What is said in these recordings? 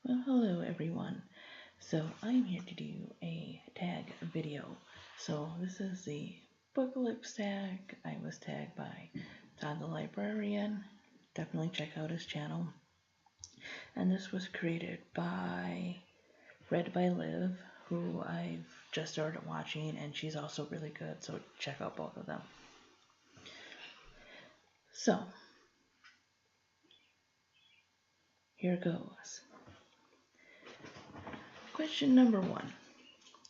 Well, hello everyone. So I'm here to do a tag video. So this is the Bookalypse Tag. I was tagged by Todd the Librarian. Definitely check out his channel. And this was created read by Liv, who I've just started watching, and she's also really good, so check out both of them. So here goes. Question number 1.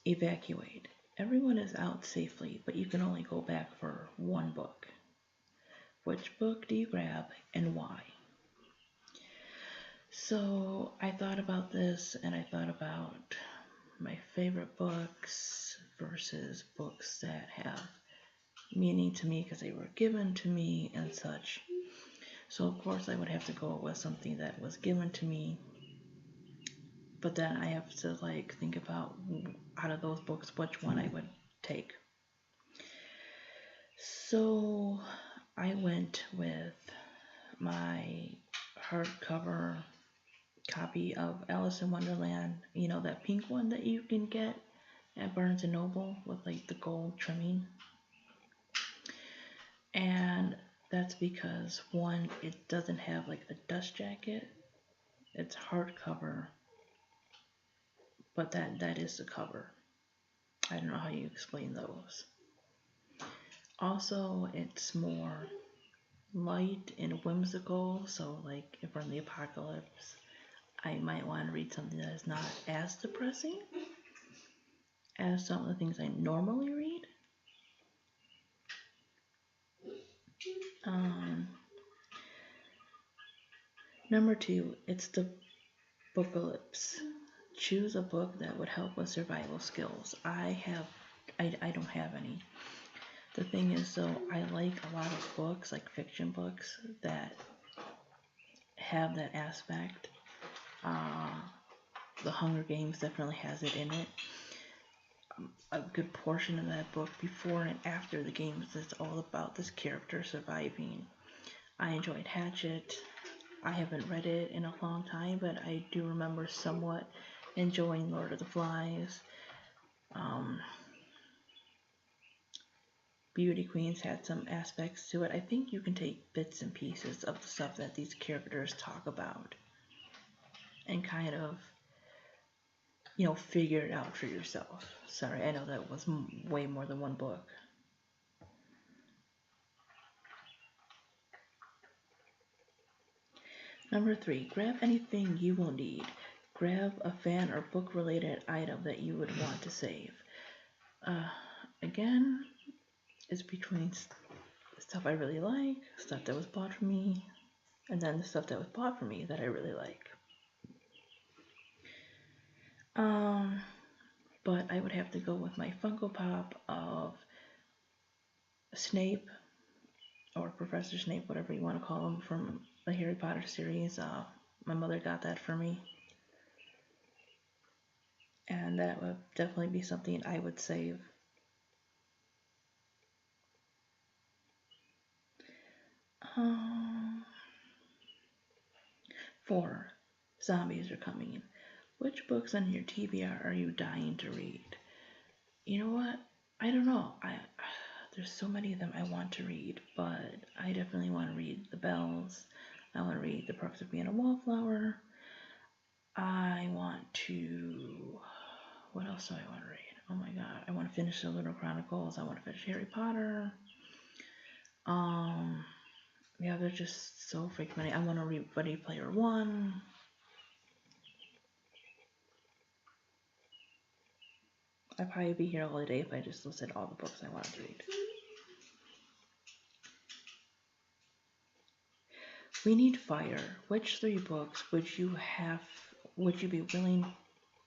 Evacuate. Everyone is out safely, but you can only go back for one book. Which book do you grab and why? So I thought about this, and I thought about my favorite books versus books that have meaning to me because they were given to me and such. So of course I would have to go with something that was given to me, but then I have to think about out of those books which one I would take. So I went with my hardcover copy of Alice in Wonderland, that pink one that you can get at Barnes & Noble with the gold trimming. And that's because, one, it doesn't have a dust jacket. It's hardcover, but that is the cover. I don't know how you explain those. Also, it's more light and whimsical, so if we're in the apocalypse, I might want to read something that is not as depressing as some of the things I normally read. Number 2, it's the Bookalypse. Choose a book that would help with survival skills. I don't have any. The thing is, though, I like a lot of books, like fiction books, that have that aspect. The Hunger Games definitely has it in it. A good portion of that book, before and after the games, is all about this character surviving. I enjoyed Hatchet. I haven't read it in a long time, but I do remember somewhat enjoying Lord of the Flies. Beauty Queens had some aspects to it. I think you can take bits and pieces of the stuff that these characters talk about and kind of, figure it out for yourself. Sorry, I know that was way more than one book. Number 3, grab anything you will need. Grab a fan or book related item that you would want to save. Again, it's between stuff I really like, stuff that was bought for me, and then the stuff that was bought for me that I really like. But I would have to go with my Funko Pop of Snape, or Professor Snape, whatever you want to call him, from the Harry Potter series. My mother got that for me. And that would definitely be something I would save. Four, zombies are coming. Which books on your TBR are you dying to read? You know what? I don't know. There's so many of them I want to read, but I definitely want to read The Bells. I want to read The Perks of Being a Wallflower. I want to... What else do I want to read? Oh my god. I want to finish The Little Chronicles. I want to finish Harry Potter. Yeah, there's just so freaking many. I want to read Ready Player One. I'd probably be here all day if I just listed all the books I wanted to read. We Need Fire. Which 3 books would you be willing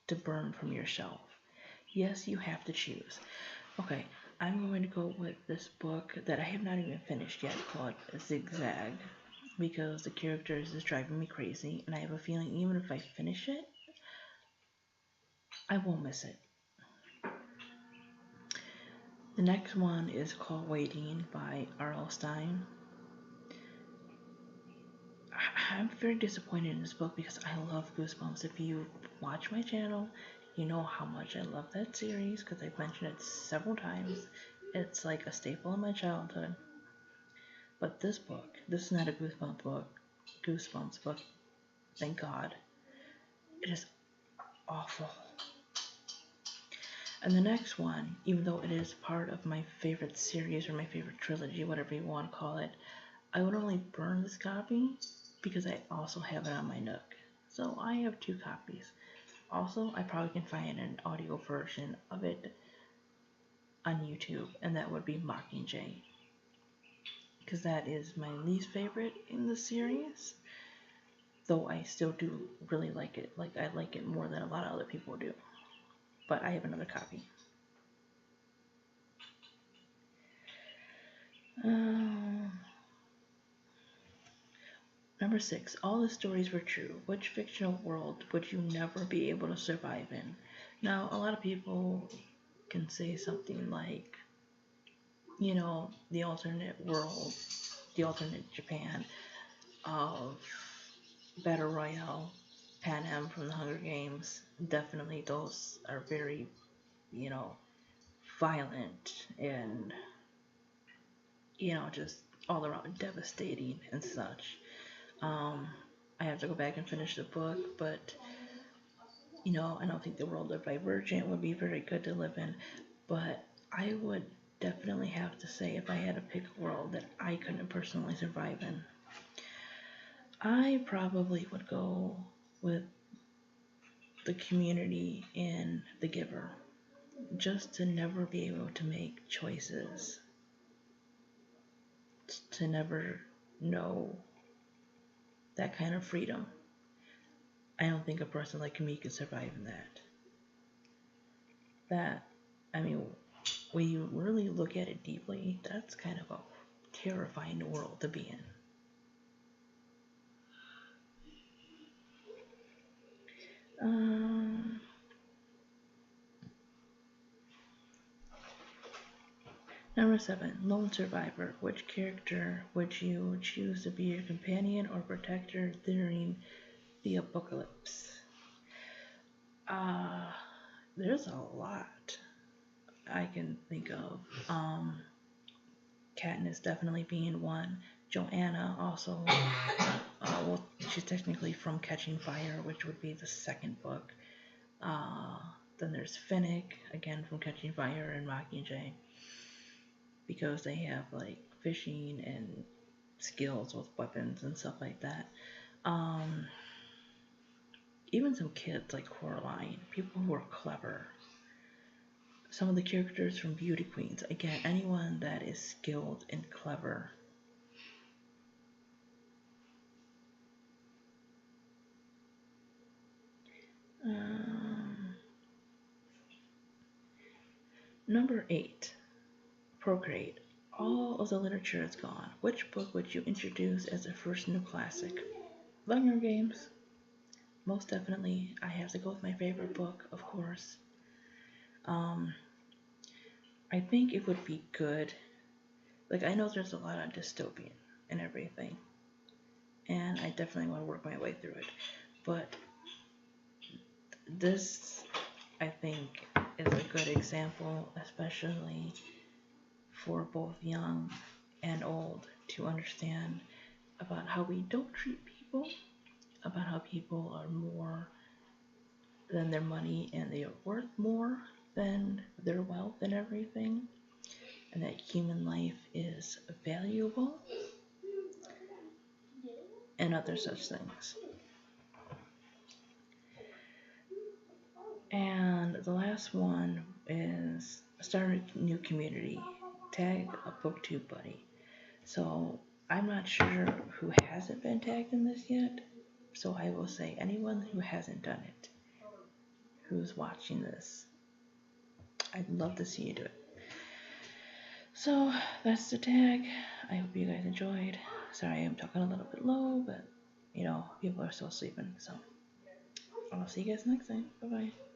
to burn from your shelf? Yes, you have to choose. Okay, I'm going to go with this book that I have not even finished yet, called Zigzag, because the characters is driving me crazy, and I have a feeling even if I finish it, I won't miss it. The next one is called Waiting by R.L. Stine. I'm very disappointed in this book because I love Goosebumps. If you watch my channel, you know how much I love that series because I've mentioned it several times. It's like a staple in my childhood. But this book, this is not a Goosebumps book, thank God. It is awful. And the next one, even though it is part of my favorite series or my favorite trilogy, whatever you want to call it, I would only burn this copy because I also have it on my Nook. So I have 2 copies. Also, I probably can find an audio version of it on YouTube, and that would be Mockingjay. Because that is my least favorite in the series. Though I still do really like it. Like, I like it more than a lot of other people do. But I have another copy. Number 6. All the stories were true. Which fictional world would you never be able to survive in? Now, a lot of people can say something like, you know, the alternate world, the alternate Japan of Battle Royale, Panem from the Hunger Games. Definitely those are very, you know, violent and, you know, just all around devastating and such. I have to go back and finish the book, but, you know, I don't think the world of Divergent would be very good to live in, but I would definitely have to say if I had to pick a world that I couldn't personally survive in, I probably would go with the community in The Giver, just to never be able to make choices, to never know that kind of freedom. I don't think a person like me could survive in that. I mean, when you really look at it deeply, that's kind of a terrifying world to be in. Number 7, Lone Survivor. Which character would you choose to be your companion or protector during the apocalypse? There's a lot I can think of. Katniss definitely being one. Joanna also, well, she's technically from Catching Fire, which would be the second book. Then there's Finnick, again from Catching Fire and Mockingjay, because they have like fishing and skills with weapons and stuff like that. Even some kids like Coraline, people who are clever. Some of the characters from Beauty Queens, again, anyone that is skilled and clever. Number 8, Procreate. All of the literature is gone. Which book would you introduce as the first new classic? Hunger Games. Most definitely, I have to go with my favorite book, of course. I think it would be good. Like, I know there's a lot of dystopian and everything, and I definitely want to work my way through it. But this, I think, is a good example, especially for both young and old, to understand about how we don't treat people, about how people are more than their money and they are worth more than their wealth and everything, and that human life is valuable, and other such things. And the last one is start a new community, tag a booktube buddy. So I'm not sure who hasn't been tagged in this yet, so I will say anyone who hasn't done it, who's watching this, I'd love to see you do it. So that's the tag. I hope you guys enjoyed. Sorry I'm talking a little bit low, but you know, people are still sleeping, so I'll see you guys next time. Bye bye.